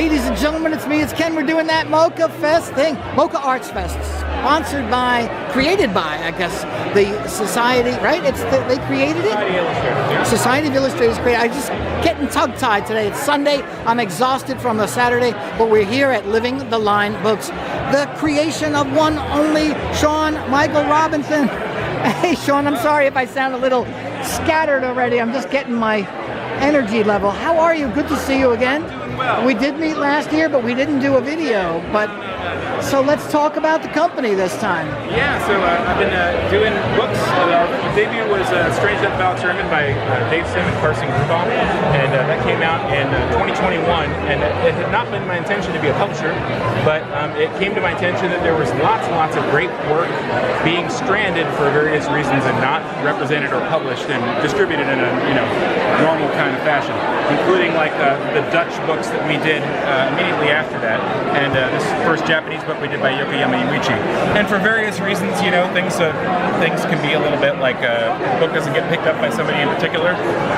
Ladies and gentlemen, it's me, it's Ken. We're doing that MoCCA Fest thing. MoCCA Arts Fest, sponsored by, created by, I guess, the Society, right? They created it? Society of Illustrators, yeah. Society of Illustrators created. I just getting tongue-tied today. It's Sunday. I'm exhausted from the Saturday, but we're here at Living the Line Books. The creation of one only Sean Michael Robinson. Hey, Sean, I'm sorry if I sound a little scattered already. I'm just getting my energy level. How are you? Good to see you again. Doing well. We did meet last year, but we didn't do a video. So let's talk about the company this time. Yeah, so I've been doing books. Our debut was Strange Death of Alex Herman by Dave Sim and PiercingMetal, and that came out in 2021. And it had not been my intention to be a publisher, but it came to my attention that there was lots and lots of great work being stranded for various reasons and not represented or published and distributed in a normal kind of fashion, including like the Dutch books that we did immediately after that, and this first Japanese book we did by Yokoyama Yuichi. And for various reasons, things can be a little bit like a book doesn't get picked up by somebody in particular,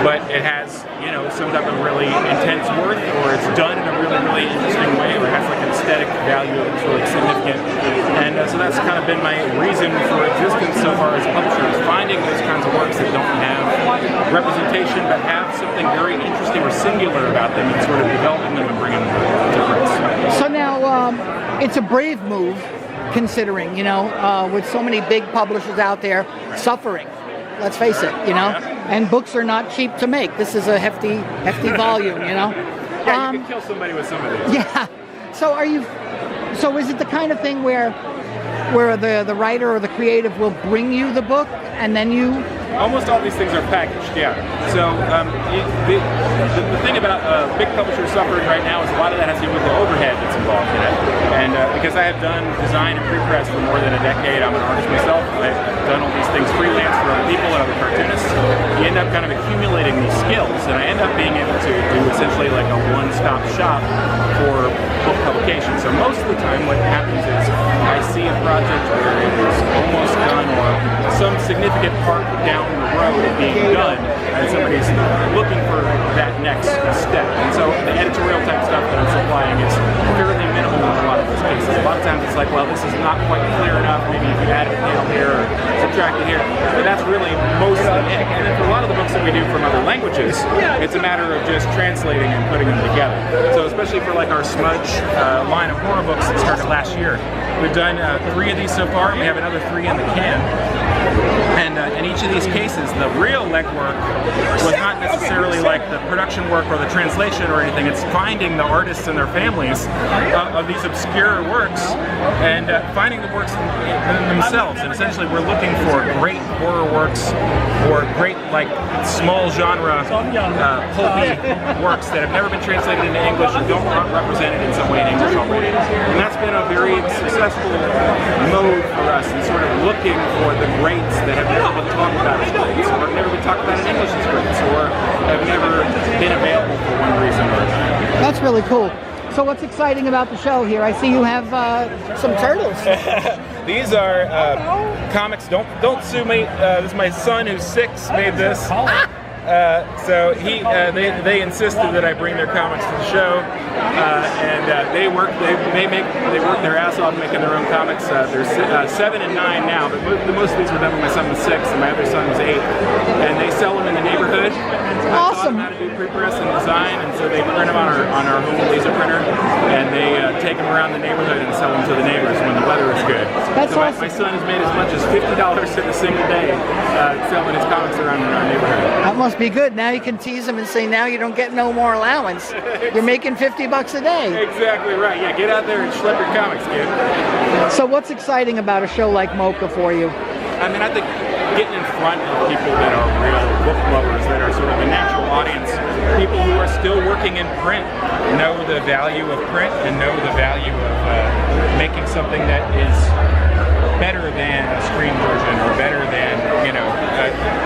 but it has, some type of really intense worth, or it's done in a really, really interesting way, or it has like an aesthetic value that's really significant. And so that's kind of been my reason for existence so far as a publisher, is finding those kinds of works that don't have representation, but have something very interesting or singular about them, and sort of developing them and bringing them to press. So now, it's a brave move, considering, with so many big publishers out there suffering. Let's face it, and books are not cheap to make. This is a hefty volume, Yeah, you can kill somebody with some of these. Yeah. So is it the kind of thing where the writer or the creative will bring you the book and then you... Almost all these things are packaged, yeah. So the thing about big publishers suffering right now is a lot of that has to do with the overhead that's involved in it. And because I have done design and pre-press for more than a decade, I'm an artist myself. I've done all these things freelance for other people and other cartoonists. You end up kind of accumulating these skills, and I end up being able to do essentially like a one-stop shop for book publication. So most of the time what happens is I see a project where it is almost done, or some significant part down the road being done, and somebody's looking for that next step. And so the editorial type stuff that I'm supplying is fairly minimal in a lot of those cases. A lot of times it's like, well, this is not quite clear enough, maybe you could add a panel here or subtract it here, but that's really mostly it. And then for a lot of the books that we do from other languages, it's a matter of just translating and putting them together. So especially for like our Smudge line of horror books that started last year, we've done 3 of these so far, and we have another 3 in the can. And in each of these cases, the real legwork was not necessarily like the production work or the translation or anything. It's finding the artists and their families of these obscure works and finding the works in themselves. And essentially, we're looking for great horror works or great, like, small genre pulpy works that have never been translated into English and don't represented in some way in English already. And that's been a very successful mode for us in sort of looking for the greats that have never been talked about as greats, or have never been talked about in English as greats, or have never been available for one reason or another. That's really cool. So what's exciting about the show here? I see you have some turtles. These are comics. Don't sue me. This is my son who's 6 made this. So they insisted that I bring their comics to the show, and they work their ass off making their own comics. There's 7 and 9 now, but most of these were done when my son was 6 and my other son was 8, and they sell them in the neighborhood. Awesome. I taught them how to do pre-press and design, and so they print them on our home laser printer, and they take them around the neighborhood and sell them to the neighbors when the weather is good. That's so awesome. My son has made as much as $50 in a single day selling his comics around in our neighborhood. That must be good. Now you can tease them and say, now you don't get no more allowance. You're making $50 a day. Exactly right. Yeah, get out there and schlep your comics, kid. So what's exciting about a show like MoCCA for you? I mean, I think getting in front of people that are real book lovers, that are sort of a natural audience, people who are still working in print, know the value of print and know the value of making something that is better than a screen version, or better than,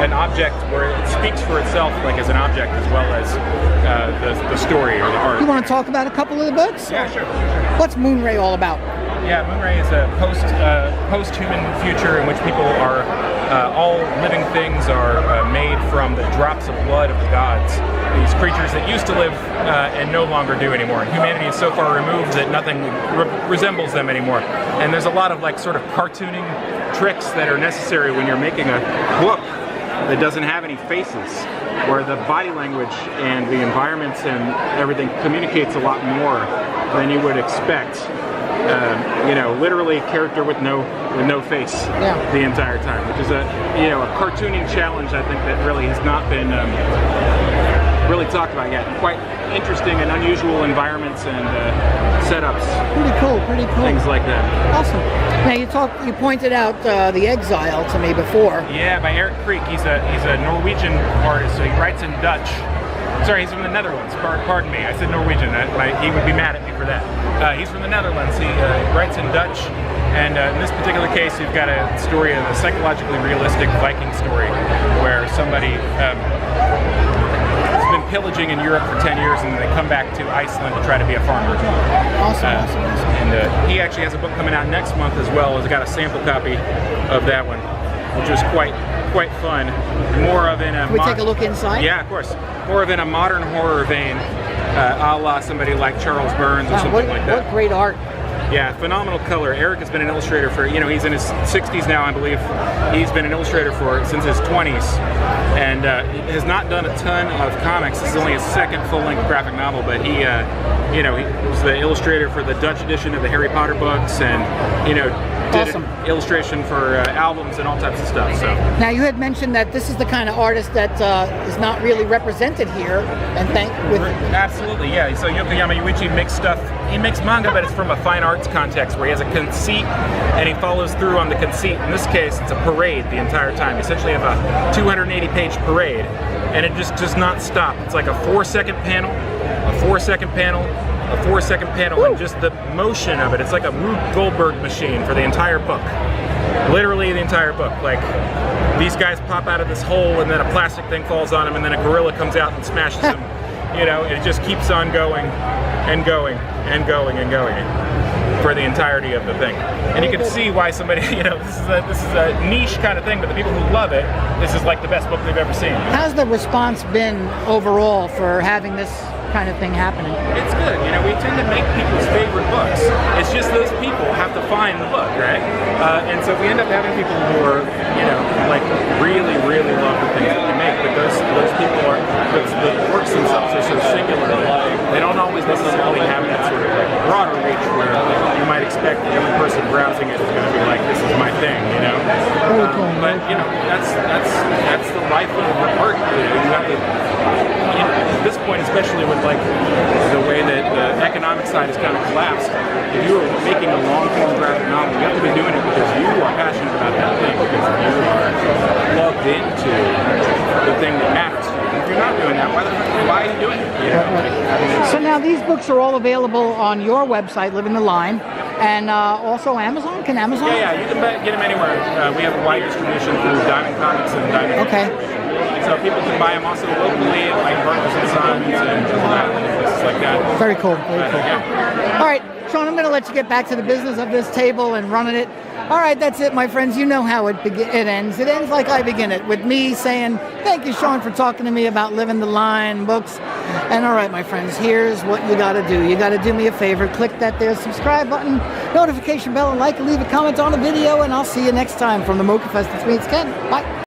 an object where it speaks for itself, like as an object, as well as the story or the art. You want to talk about a couple of the books? Yeah, sure. What's Moonray all about? Yeah, Moonray is a post-human future in which people are All living things are made from the drops of blood of the gods. These creatures that used to live and no longer do anymore. And humanity is so far removed that nothing resembles them anymore. And there's a lot of like sort of cartooning tricks that are necessary when you're making a book that doesn't have any faces, where the body language and the environments and everything communicates a lot more than you would expect. You know, literally a character with no face the entire time, which is a cartooning challenge I think that really has not been really talked about yet. Quite interesting and unusual environments and setups. Pretty cool. Things like that. Awesome. Now you pointed out The Exile to me before. Yeah, by Eric Creek. He's a Norwegian artist, so he writes in Dutch. Sorry, he's from the Netherlands. Pardon me, I said Norwegian. He would be mad at me for that. He's from the Netherlands. He writes in Dutch, and in this particular case, you've got a story of a psychologically realistic Viking story where somebody has been pillaging in Europe for 10 years, and they come back to Iceland to try to be a farmer. Awesome. And he actually has a book coming out next month as well. He's got a sample copy of that one, which was quite fun. More of in a... Can we take a look inside? Yeah, of course. More of in a modern horror vein, a la somebody like Charles Burns or something like that. What great art. Yeah, phenomenal color. Eric has been an illustrator for, he's in his 60s now, I believe. He's been an illustrator since his 20s, and has not done a ton of comics. This is only his second full-length graphic novel, but he was the illustrator for the Dutch edition of the Harry Potter books, and, did awesome. Illustration for albums and all types of stuff. So now you had mentioned that this is the kind of artist that is not really represented here, and absolutely, yeah. So Yokoyama Yuichi makes stuff. He makes manga, but it's from a fine arts context where he has a conceit and he follows through on the conceit. In this case, it's a parade the entire time. You essentially have a 280-page parade, and it just does not stop. It's like a 4-second panel, a 4-second panel, a 4-second panel. Woo! And just the motion of it. It's like a Rube Goldberg machine for the entire book. Literally the entire book. Like, these guys pop out of this hole, and then a plastic thing falls on them, and then a gorilla comes out and smashes them. It just keeps on going and going and going and going for the entirety of the thing. And you can see why somebody, this is a niche kind of thing, but the people who love it, this is like the best book they've ever seen. How's the response been overall for having this kind of thing happening? It's good. We tend to make people's favorite books. It's just those people have to find the book, right? And so we end up having people who are, really, really love the things that we make, but those people are, the works themselves are so singular that they don't always necessarily have that sort of broader reach where you might expect that every person browsing it is going to be like, this is my thing, Very cool. But that's the life of art. You have to, at this point, especially with the way that the economic side has kind of collapsed, if you are making a long-form graphic novel, you have to be doing it because you are passionate about that thing, because you are plugged into the thing that matters to you. If you're not doing that, why are you doing it? So now these books are all available on your website, Living the Line, and also Amazon? Can Amazon? Yeah, you can get them anywhere. We have a wide distribution through Diamond Comics and Diamond. Okay. So people can buy them also locally at Partners and Sons and places like that. Very cool. Very cool. Yeah. All right, Sean, I'm going to let you get back to the business of this table and running it. All right, that's it, my friends. You know how it ends. It ends like I begin it, with me saying, thank you, Sean, for talking to me about Living the Line books. And all right, my friends, here's what you got to do. You got to do me a favor. Click that there subscribe button, notification bell, and like and leave a comment on the video, and I'll see you next time from the MoCCA Fest. It's me, it's Ken. Bye.